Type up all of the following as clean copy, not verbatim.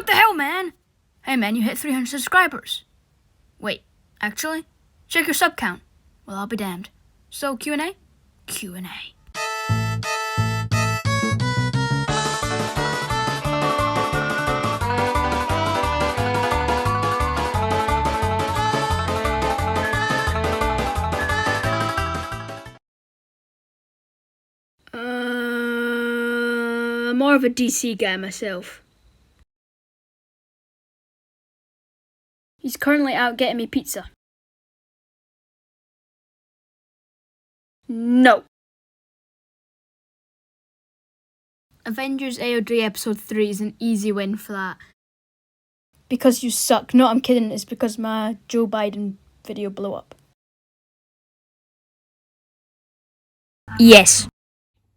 What the hell, man? Hey, man, you hit 300 subscribers. Wait, actually? Check your sub count. Well, I'll be damned. So, Q&A? Q&A. More of a DC guy myself. He's currently out getting me pizza. No. Avengers AOD episode 3 is an easy win for that. Because you suck. No, I'm kidding. It's because my Joe Biden video blew up. Yes.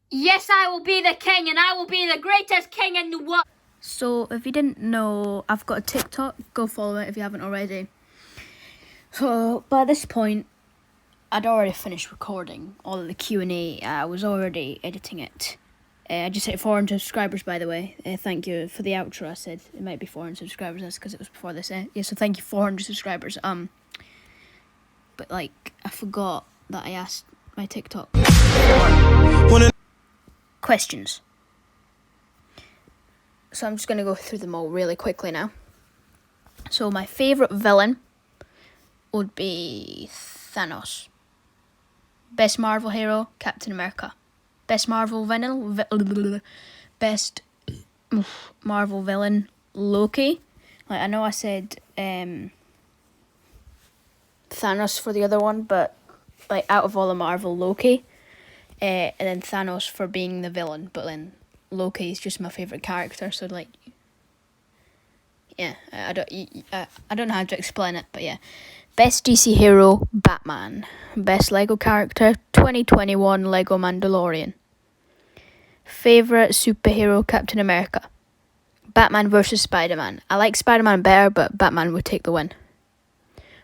Yes, I will be the king, and I will be the greatest king in the world. So, if you didn't know, I've got a TikTok. Go follow it if you haven't already. So, by this point, I'd already finished recording all of the Q&A. I was already editing it. I just hit 400 subscribers, by the way. Thank you for the outro. I said it might be 400 subscribers. That's because it was before this. Yeah, so thank you, 400 subscribers. But like, I forgot that I asked my TikTok for questions. So I'm just gonna go through them all really quickly now. So my favorite villain would be Thanos. Best Marvel hero, Captain America. Best Marvel villain, Marvel villain, Loki. Like, I know I said Thanos for the other one, but like, out of all the Marvel, Loki, and then Thanos for being the villain. But then Loki is just my favorite character. So like, yeah, I don't know how to explain it, but yeah. Best DC hero, Batman. Best Lego character, 2021 Lego Mandalorian. Favorite superhero, Captain America. Batman versus Spider-Man. I like Spider-Man better, but Batman would take the win.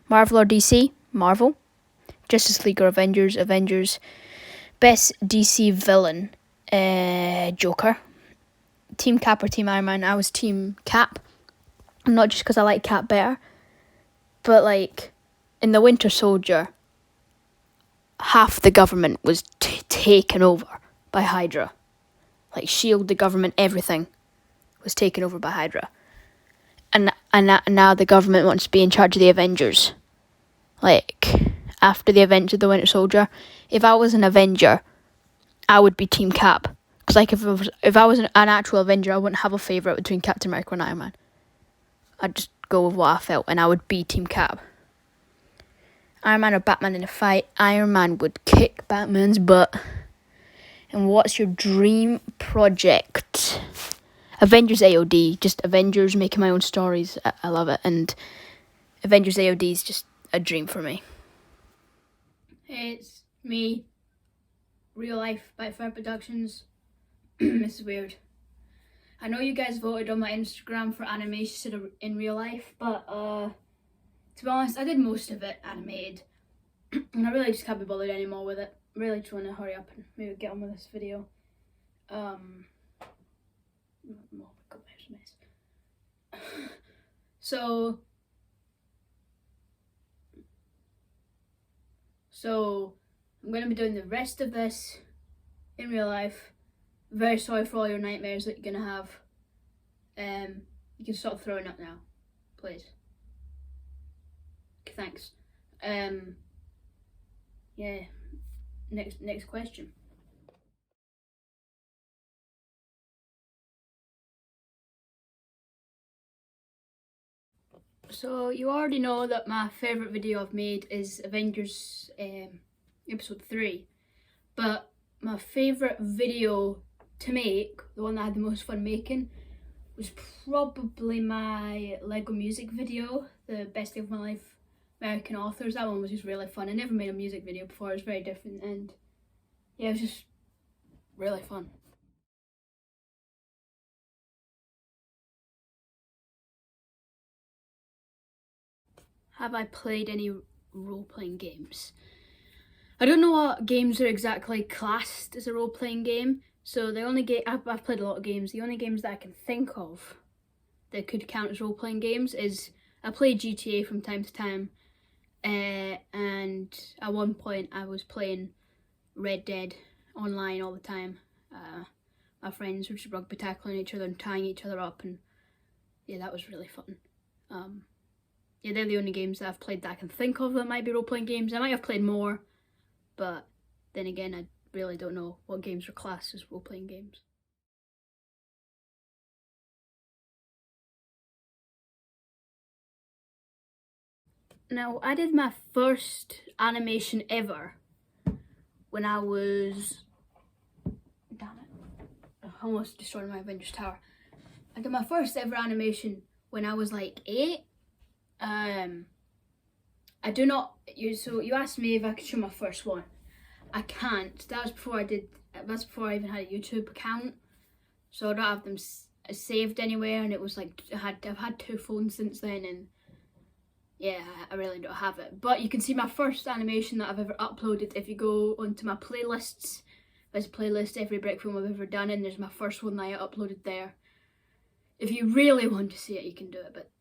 Marvel or DC? Marvel. Justice League or Avengers? Avengers. Best DC villain, Joker. Team Cap or Team Iron Man? I was Team Cap. Not just because I like Cap better, but like, in the Winter Soldier, half the government was taken over by Hydra. Like, S.H.I.E.L.D., the government, everything was taken over by Hydra. And now the government wants to be in charge of the Avengers. Like, after the events of the Winter Soldier, if I was an Avenger, I would be Team Cap. Because like, if I was an actual Avenger, I wouldn't have a favourite between Captain America and Iron Man. I'd just go with what I felt, and I would be Team Cap. Iron Man or Batman in a fight? Iron Man would kick Batman's butt. And what's your dream project? Avengers AOD, just Avengers, making my own stories. I love it, and Avengers AOD is just a dream for me. Hey, it's me, Real Life by Fair Productions. This is weird. I know you guys voted on my Instagram for animation in real life, but to be honest, I did most of it animated, and I really just can't be bothered anymore with it. Really trying to hurry up and maybe get on with this video. Oh my god, there's a mess. So I'm gonna be doing the rest of this in real life. Very sorry for all your nightmares that you're gonna have. You can stop throwing up now, please. Okay, thanks. Yeah. Next question. So you already know that my favourite video I've made is Avengers episode 3. But my favourite video to make, the one that I had the most fun making, was probably my Lego music video, the Best Day of My Life American Authors. That one was just really fun. I never made a music video before. It was very different, and yeah, it was just really fun. Have I played any role-playing games? I don't know what games are exactly classed as a role-playing game, so the only game I've played a lot of games. The only games that I can think of that could count as role-playing games is I play GTA from time to time, and at one point I was playing Red Dead online all the time. My friends were just rugby tackling each other and tying each other up, and yeah, that was really fun. Yeah, they're the only games that I've played that I can think of that might be role-playing games. I might have played more, but then again, I really don't know what games are classed as role-playing games. Now, I did my first animation ever when I was... Damn it. I almost destroyed my Avengers Tower. I did my first ever animation when I was like 8. I do not... So you asked me if I could show my first one. I can't. That was before that's before I even had a YouTube account. So I don't have them saved anywhere, and it was like I've had 2 phones since then, and yeah, I really don't have it. But you can see my first animation that I've ever uploaded if you go onto my playlists. There's a playlist, every Brick film I've ever done, and there's my first one that I uploaded there. If you really want to see it, you can do it, but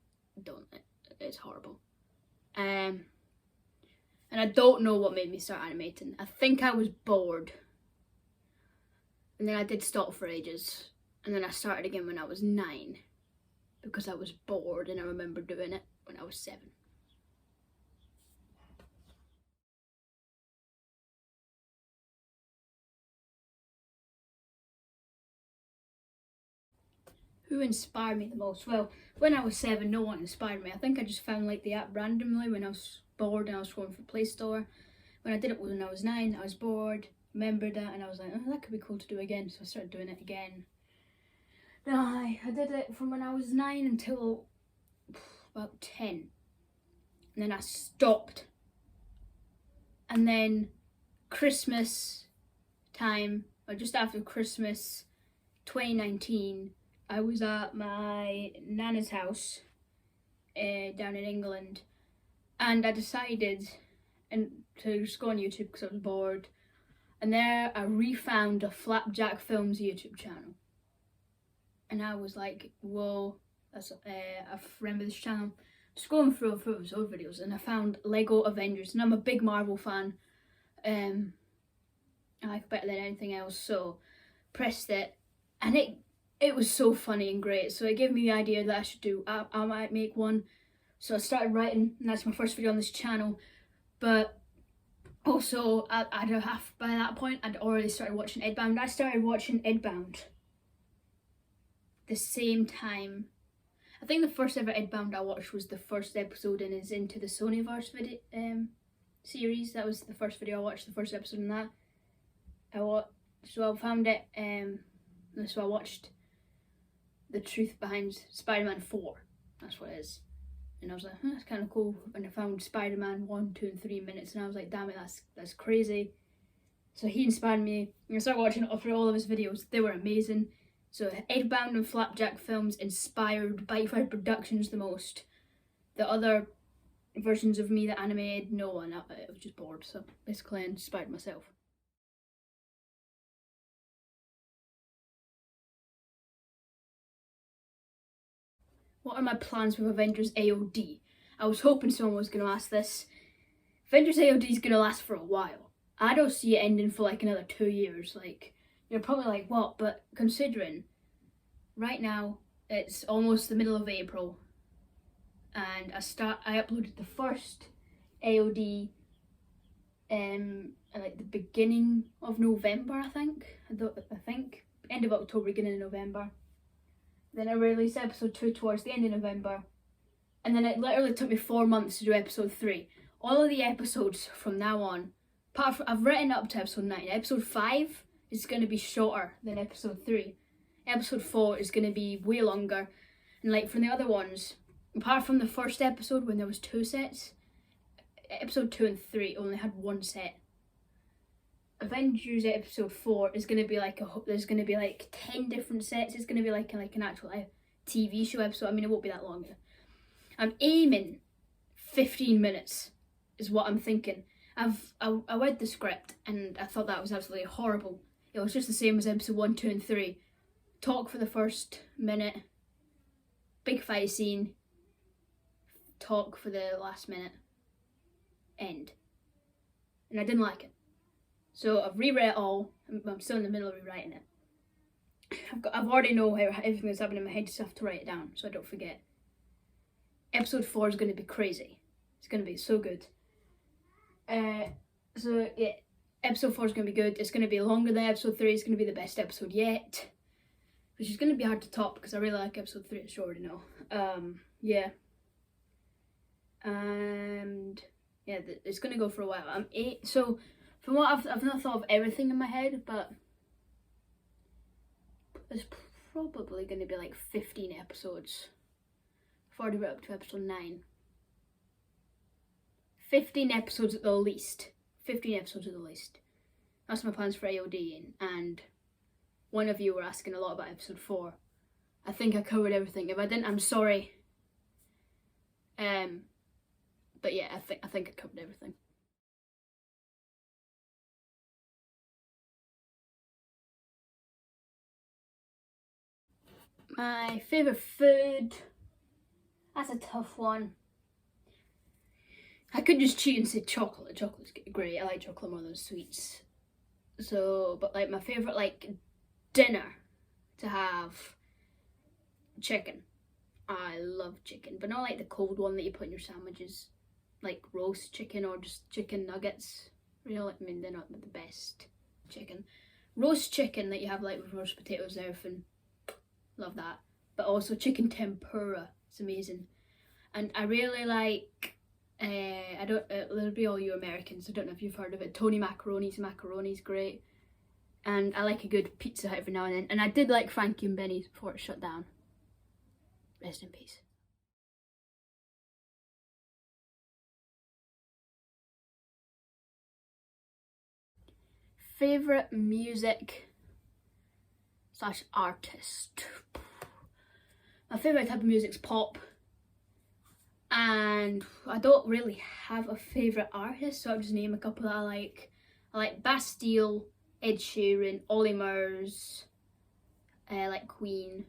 don't. It's horrible. And I don't know what made me start animating. I think I was bored. And then I did stop for ages. And then I started again when I was 9. Because I was bored, and I remember doing it when I was 7. Who inspired me the most? Well, when I was 7, no one inspired me. I think I just found like the app randomly when I was bored and I was scrolling for Play Store. When I did it when I was 9, I was bored, remembered that, and I was like, oh, that could be cool to do again. So I started doing it again. Then I did it from when I was 9 until about 10. And then I stopped. And then Christmas time, or just after Christmas 2019, I was at my nana's house down in England, and I decided to just go on YouTube because I was bored, and there I refound a Flapjack Films YouTube channel, and I was like, whoa, I remember this channel. Just going through his old videos, and I found Lego Avengers, and I'm a big Marvel fan. I like it better than anything else, so pressed it, and it was so funny and great, so it gave me the idea that I should do, I might make one. So I started writing, and that's my first video on this channel. But also, by that point, I'd already started watching Edbound. I started watching Edbound the same time. I think the first ever Edbound I watched was the first episode in his Into the Sonyverse video series. That was the first video I watched, the first episode in that. So I found it, so I watched the truth behind Spider-Man 4. That's what it is. And I was like, that's kind of cool. And I found Spider-Man 1, 2 and 3 minutes, and I was like, damn it, that's crazy. So he inspired me, and I started watching all of his videos. They were amazing. So Edbound and Flapjack Films inspired Bite-Fire Productions the most. The other versions of me that animated, no one. I was just bored, so basically I inspired myself. What are my plans with Avengers AOD? I was hoping someone was going to ask this. Avengers AOD is going to last for a while. I don't see it ending for like another 2 years. Like, you're probably like, what? But considering right now it's almost the middle of April, and I uploaded the first AOD at like the beginning of November, I think end of October, beginning of November. Then I released episode 2 towards the end of November, and then it literally took me 4 months to do episode 3. All of the episodes from now on, apart from, I've written up to episode 9. Episode 5 is going to be shorter than episode 3. Episode 4 is going to be way longer, and like from the other ones, apart from the first episode when there was 2 sets, episode 2 and 3 only had 1 set. Avengers episode 4 is going to be like there's going to be like 10 different sets. It's going to be like an actual TV show episode. I mean, it won't be that long. I'm aiming 15 minutes is what I'm thinking. I read the script and I thought that was absolutely horrible. It was just the same as episode 1, 2 and 3. Talk for the first minute, big fight scene, talk for the last minute, end. And I didn't like it. So I've reread it all. I'm still in the middle of rewriting it. I've already know how everything that's happening in my head, so I have to write it down so I don't forget. Episode 4 is going to be crazy. It's going to be so good. So yeah, episode 4 is going to be good. It's going to be longer than episode 3. It's going to be the best episode yet, which is going to be hard to top because I really like episode 3, as you already know. Yeah. And yeah, it's going to go for a while. I'm 8, so from what I've not thought of everything in my head, but there's probably going to be like 15 episodes. I've already read up to episode 9. 15 episodes at the least. 15 episodes at the least. That's my plans for AOD, and one of you were asking a lot about episode 4. I think I covered everything. If I didn't, I'm sorry. But yeah, I think I covered everything. My favourite food, that's a tough one. I could just cheat and say chocolate. Chocolate's great. I like chocolate more than sweets. So, but like my favourite like dinner to have, chicken. I love chicken, but not like the cold one that you put in your sandwiches, like roast chicken or just chicken nuggets. Really, I mean, they're not the best chicken. Roast chicken that you have like with roast potatoes and everything. Love that. But also chicken tempura. It's amazing. And I really like, it'll be all you Americans, I don't know if you've heard of it, Tony Macaroni's. Macaroni's great. And I like a good pizza every now and then. And I did like Frankie and Benny's before it shut down. Rest in peace. Favourite music / artist. My favourite type of music's pop. And I don't really have a favourite artist, so I'll just name a couple that I like. I like Bastille, Ed Sheeran, Ollie Murs, I like Queen,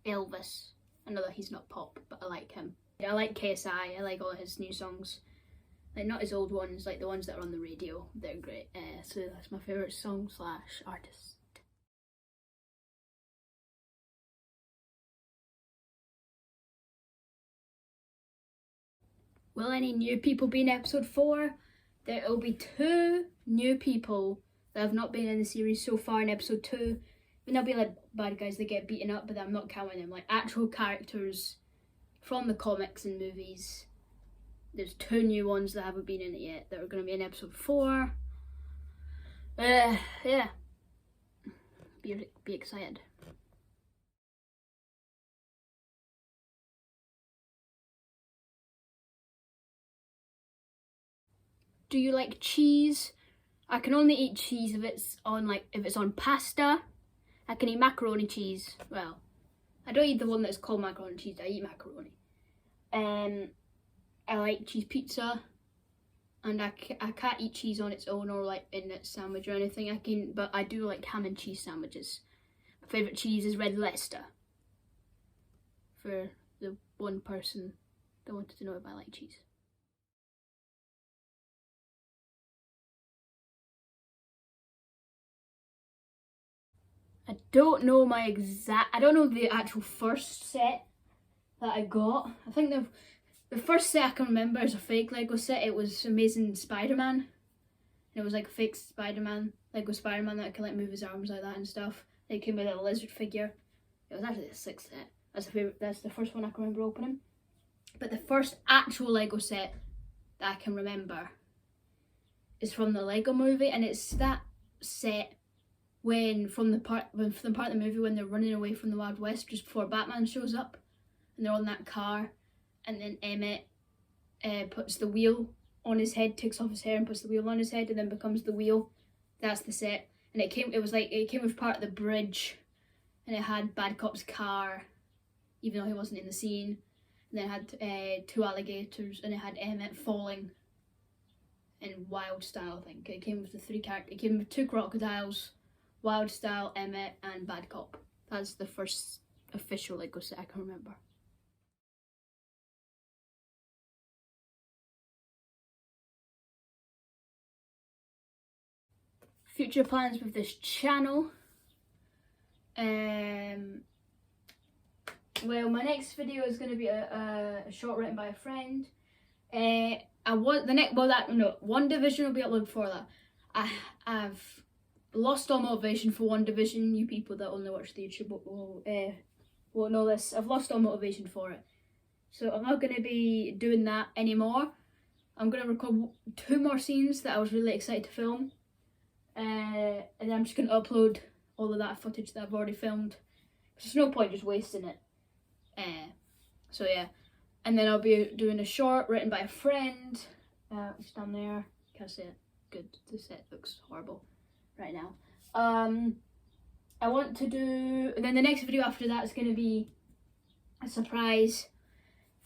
Elvis. I know that he's not pop, but I like him. I like KSI, I like all his new songs. Like not his old ones, like the ones that are on the radio, they're great. So that's my favourite song / artist. Will any new people be in episode 4? There will be 2 new people that have not been in the series so far in episode 2. And they'll be like bad guys that get beaten up, but I'm not counting them. Like actual characters from the comics and movies. There's 2 new ones that haven't been in it yet that are going to be in episode 4. Yeah. Be excited. Do you like cheese? I can only eat cheese if it's on pasta. I can eat macaroni cheese. Well, I don't eat the one that's called macaroni cheese. I eat macaroni. I like cheese pizza, and I can't eat cheese on its own or like in its sandwich or anything. But I do like ham and cheese sandwiches. My favourite cheese is Red Leicester. For the one person that wanted to know if I like cheese. I don't know the actual first set that I got. I think the first set I can remember is a fake Lego set. It was Amazing Spider-Man. And it was like a fake Lego Spider-Man that could like move his arms like that and stuff. It came with a lizard figure. It was actually the 6th set. That's the first one I can remember opening. But the first actual Lego set that I can remember is from the Lego movie, and it's that set from the part of the movie when they're running away from the Wild West just before Batman shows up, and they're on that car, and then Emmett puts the wheel on his head, takes off his hair and puts the wheel on his head, and then becomes the wheel. That's the set, and it came with part of the bridge, and it had Bad Cop's car, even though he wasn't in the scene, and then it had 2 alligators, and it had Emmett falling in Wild Style. I think it came with the 3 characters. It came with 2 crocodiles. Wild Style, Emmett, and Bad Cop. That's the first official Lego set I can remember. Future plans with this channel. Well, my next video is going to be a short written by a friend. One Division will be uploaded before that. I've lost all motivation for One Division. You people that only watch the YouTube won't know this. I've lost all motivation for it, so I'm not going to be doing that anymore. I'm going to record 2 more scenes that I was really excited to film, and then I'm just going to upload all of that footage that I've already filmed. There's no point just wasting it. So yeah, and then I'll be doing a short written by a friend. It's down there. Can't see it. Good. The set looks horrible right now. I want to do. And then the next video after that is going to be a surprise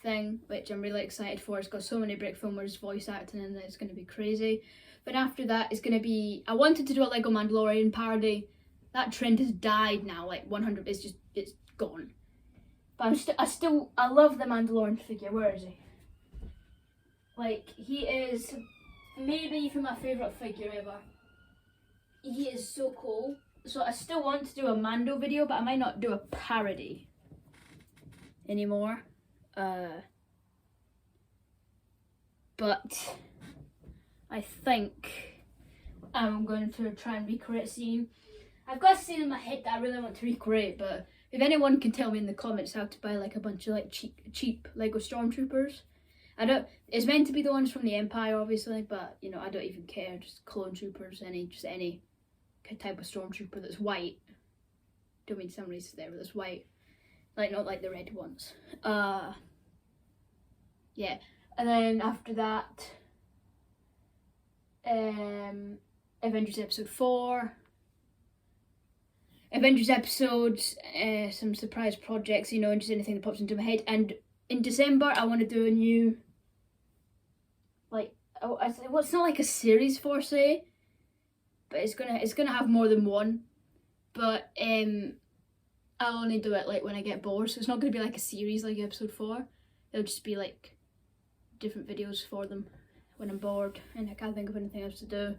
thing, which I'm really excited for. It's got so many break filmers voice acting in it. It's going to be crazy. But after that, it's going to be. I wanted to do a Lego Mandalorian parody. That trend has died now. Like 100. It's gone. But I love the Mandalorian figure. Where is he? Like, he is maybe even my favourite figure ever. He is so cool. So I still want to do a Mando video, but I might not do a parody anymore. But I think I'm going to try and recreate a scene. I've got a scene in my head that I really want to recreate, but if anyone can tell me in the comments how to buy like a bunch of like cheap Lego Stormtroopers. It's meant to be the ones from the Empire obviously, but you know, I don't even care, just clone troopers, any type of Stormtrooper that's white. Don't mean some racist there, but that's white. Like not like the red ones. Yeah. And then after that, Avengers Episode 4. Avengers episodes, some surprise projects, you know, just anything that pops into my head. And in December, I want to do a new, like, well, it's not like a series per se, but it's gonna have more than one. But I'll only do it like when I get bored, so it's not gonna be like a series like episode 4. It'll just be like different videos for them when I'm bored and I can't think of anything else to do.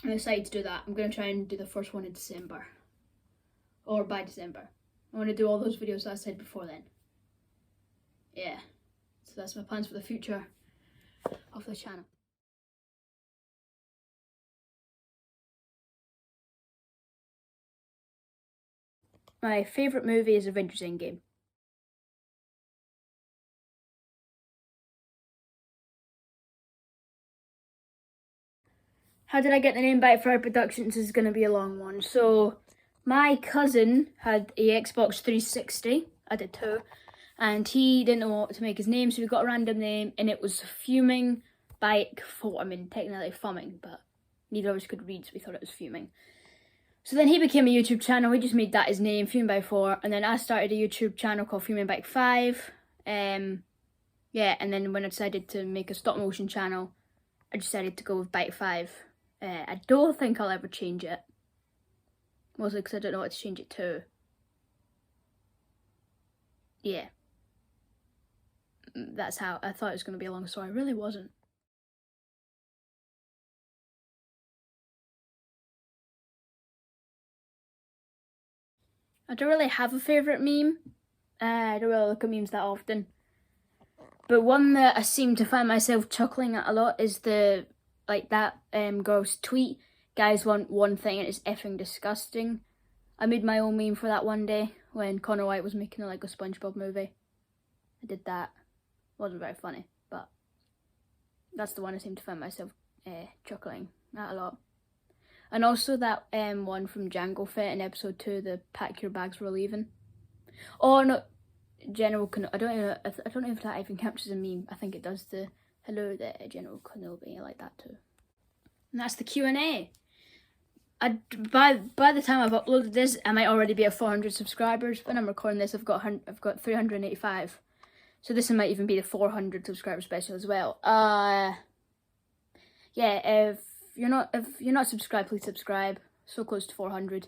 I'm excited to do that. I'm going to try and do the first one in December. Or by December. I want to do all those videos that I said before then. Yeah. So that's my plans for the future of the channel. My favourite movie is Avengers Endgame. How did I get the name Bite Fire Productions is going to be a long one. So, my cousin had a Xbox 360. I did too. And he didn't know what to make his name, so we got a random name, and it was Fuming Bike 4. I mean, technically Fumming, but neither of us could read, so we thought it was Fuming. So then he became a YouTube channel. We just made that his name, Fuming Bike 4. And then I started a YouTube channel called Fuming Bike 5. Yeah, and then when I decided to make a stop motion channel, I decided to go with Bike 5. I don't think I'll ever change it. Mostly because I don't know what to change it to. Yeah. That's how I thought it was going to be a long story. It really wasn't. I don't really have a favourite meme. I don't really look at memes that often. But one that I seem to find myself chuckling at a lot is the, like that girl's tweet, guys want one thing and it's effing disgusting. I made my own meme for that one day when Connor White was making a Lego SpongeBob movie. I did that. Wasn't very funny, but that's the one I seem to find myself chuckling at a lot. And also that one from Jango Fett in episode 2, the pack your bags, we're leaving. Oh no, General Kenobi. I don't know if that even counts as a meme. I think it does. The hello there, General Kenobi. I like that too. And that's the Q&A. By the time I've uploaded this, I might already be at 400 subscribers. When I'm recording this, I've got 385. So this might even be the 400 subscriber special as well. Yeah, if you're not subscribed, please subscribe. So close to 400.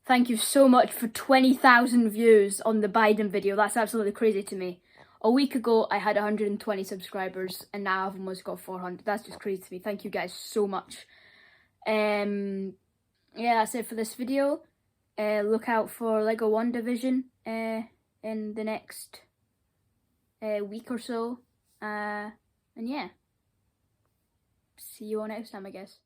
Thank you so much for 20,000 views on the Biden video. That's absolutely crazy to me. A week ago, I had 120 subscribers, and now I've almost got 400. That's just crazy to me. Thank you guys so much. Yeah, that's it for this video. Look out for Lego WandaVision in the next week or so. And yeah, see you all next time, I guess.